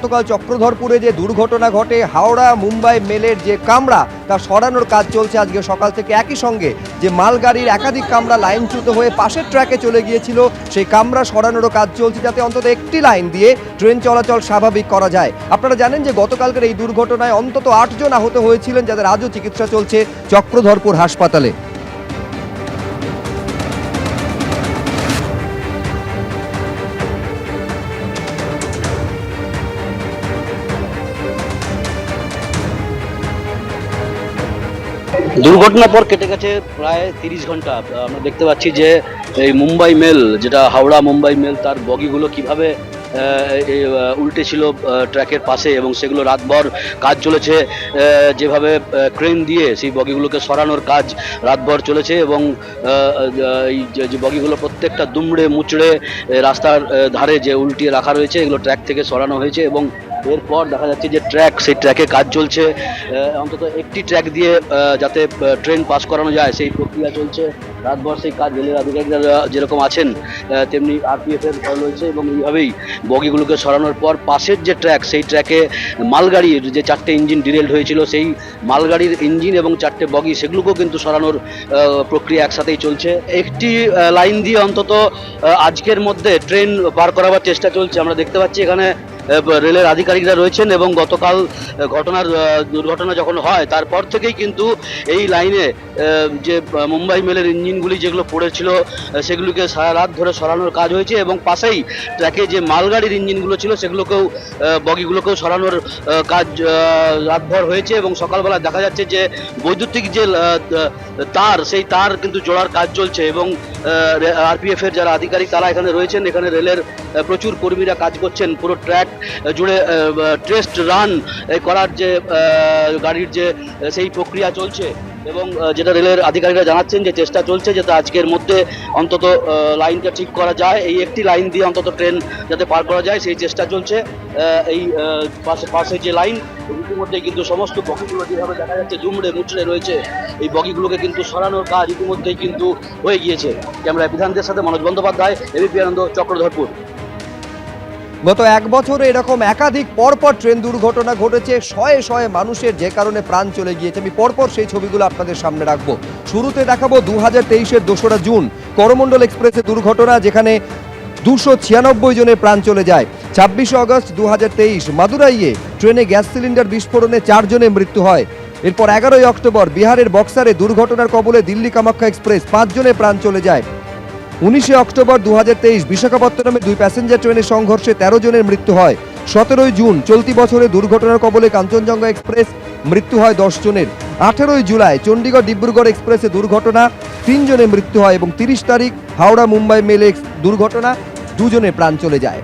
গতকাল চক্রধরপুরে যে দুর্ঘটনা ঘটে, হাওড়া মুম্বাই মেলের যে কামরা তা সরানোর কাজ চলছে আজকে সকাল থেকে। একই সঙ্গে যে মালগাড়ির একাধিক কামরা লাইনচ্যুত হয়ে পাশের ট্র্যাকে চলে গিয়েছিল, সেই কামরা সরানোরও কাজ চলছে, যাতে অন্তত একটি লাইন দিয়ে ট্রেন চলাচল স্বাভাবিক করা যায়। আপনারা জানেন যে গতকালকের এই দুর্ঘটনায় অন্তত 8 জন আহত হয়েছিলেন, যাদের আজও চিকিৎসা চলছে চক্রধরপুর হাসপাতালে। দুর্ঘটনার পর কেটে গেছে প্রায় 30 ঘন্টা। আমরা দেখতে পাচ্ছি যে এই মুম্বাই মেল, যেটা হাওড়া মুম্বাই মেল, তার বগিগুলো কিভাবে উল্টে ছিল ট্র্যাকের পাশে, এবং সেগুলো রাতভর কাজ চলেছে। যেভাবে ক্রেন দিয়ে সেই বগিগুলোকে সরানোর কাজ রাতভর চলেছে, এবং এই যে বগিগুলো প্রত্যেকটা দুমড়ে মুচড়ে রাস্তার ধারে যে উল্টিয়ে রাখা রয়েছে, এগুলো ট্র্যাক থেকে সরানো হয়েছে। এবং এরপর দেখা যাচ্ছে যে সেই ট্র্যাকে কাজ চলছে। অন্তত একটি ট্র্যাক দিয়ে যাতে ট্রেন পাস করানো যায়, সেই প্রক্রিয়া চলছে রাতভর। সেই কাজ রেলের আধিকারিকরা যেরকম আছেন, তেমনি আরপিএফ এর রয়েছে, এবং এইভাবেই বগিগুলোকে সরানোর পর পাশের যে ট্র্যাক, সেই ট্র্যাকে মালগাড়ির যে 4টে ইঞ্জিন ডিরেল্ড হয়েছিল, সেই মালগাড়ির ইঞ্জিন এবং 4টে বগি, সেগুলোকেও কিন্তু সরানোর প্রক্রিয়া একসাথেই চলছে। একটি লাইন দিয়ে অন্তত আজকের মধ্যে ট্রেন পার করাবার চেষ্টা চলছে। আমরা দেখতে পাচ্ছি এখানে রেলের আধিকারিকরা রয়েছেন, এবং গতকাল দুর্ঘটনা যখন হয় তারপর থেকেই কিন্তু এই লাইনে যে মুম্বাই মেলের ইঞ্জিনগুলি যেগুলো পড়েছিল, সেগুলিকে সারা রাত ধরে সরানোর কাজ হয়েছে। এবং পাশেই ট্র্যাকে যে মালগাড়ির ইঞ্জিনগুলো ছিল, সেগুলোকেও বগিগুলোকেও সরানোর কাজ রাতভর হয়েছে। এবং সকালবেলা দেখা যাচ্ছে যে বৈদ্যুতিক যে তার, সেই তার কিন্তু জোড়ার কাজ চলছে। এবং আরপিএফ এর যারা আধিকারিক তারা এখানে রয়েছেন, এখানে রেলের প্রচুর কর্মীরা কাজ করছেন। পুরো ট্র্যাক জুড়ে টেস্ট রান করার যে গাড়ির যে সেই প্রক্রিয়া চলছে, এবং যেটা রেলের আধিকারিকরা জানাচ্ছেন যে চেষ্টা চলছে যাতে আজকের মধ্যে অন্তত লাইনটা ঠিক করা যায়, এই একটি লাইন দিয়ে অন্তত ট্রেন যাতে পার করা যায় সেই চেষ্টা চলছে। এই পাশে যে লাইন, ইতিমধ্যে কিন্তু সমস্ত বগিগুলো যেভাবে দেখা যাচ্ছে দুমড়ে মুচড়ে রয়েছে, এই বগিগুলোকে কিন্তু সরানোর কাজ ইতিমধ্যেই কিন্তু হয়ে গিয়েছে। ক্যামেরায় বিধানদের সাথে মনোজ বন্দ্যোপাধ্যায়, এবিপি আনন্দ, চক্রধরপুর। গত 1 বছরে এরকম একাধিক পরপর ট্রেন দুর্ঘটনা ঘটেছে, শয়ে শয়ে মানুষের যে কারণে প্রাণ চলে গিয়েছে। আমি পরপর সেই ছবিগুলো আপনাদের সামনে রাখবো। শুরুতে দেখাবো 2023-এর 2রা জুন করমণ্ডল এক্সপ্রেসের দুর্ঘটনা, যেখানে 296 জনের প্রাণ চলে যায়। 26 আগস্ট 2023 মাদুরাইয়ে ট্রেনে গ্যাস সিলিন্ডার বিস্ফোরণে 4 জনের মৃত্যু হয়। এরপর 11ই অক্টোবর বিহারের বক্সারে দুর্ঘটনার কবলে দিল্লি কামাখ্যা এক্সপ্রেস, 5 জনের প্রাণ চলে যায়। 19 অক্টোবর 2023 বিশাখাপত্তনমে 2 প্যাসেঞ্জার ট্রেনের সংঘর্ষে 13 জনের মৃত্যু হয়। 17ই জুন চলতি বছরে দুর্ঘটনার কবলে কাঞ্চনজঙ্ঘা এক্সপ্রেস, মৃত্যু হয় 10 জনের। 18ই জুলাই চণ্ডীগড় ডিব্রুগড় এক্সপ্রেসে দুর্ঘটনা, 3 জনের মৃত্যু হয়। এবং 30 তারিখ হাওড়া মুম্বাই মেল দুর্ঘটনা, 2 জনের প্রাণ চলে যায়।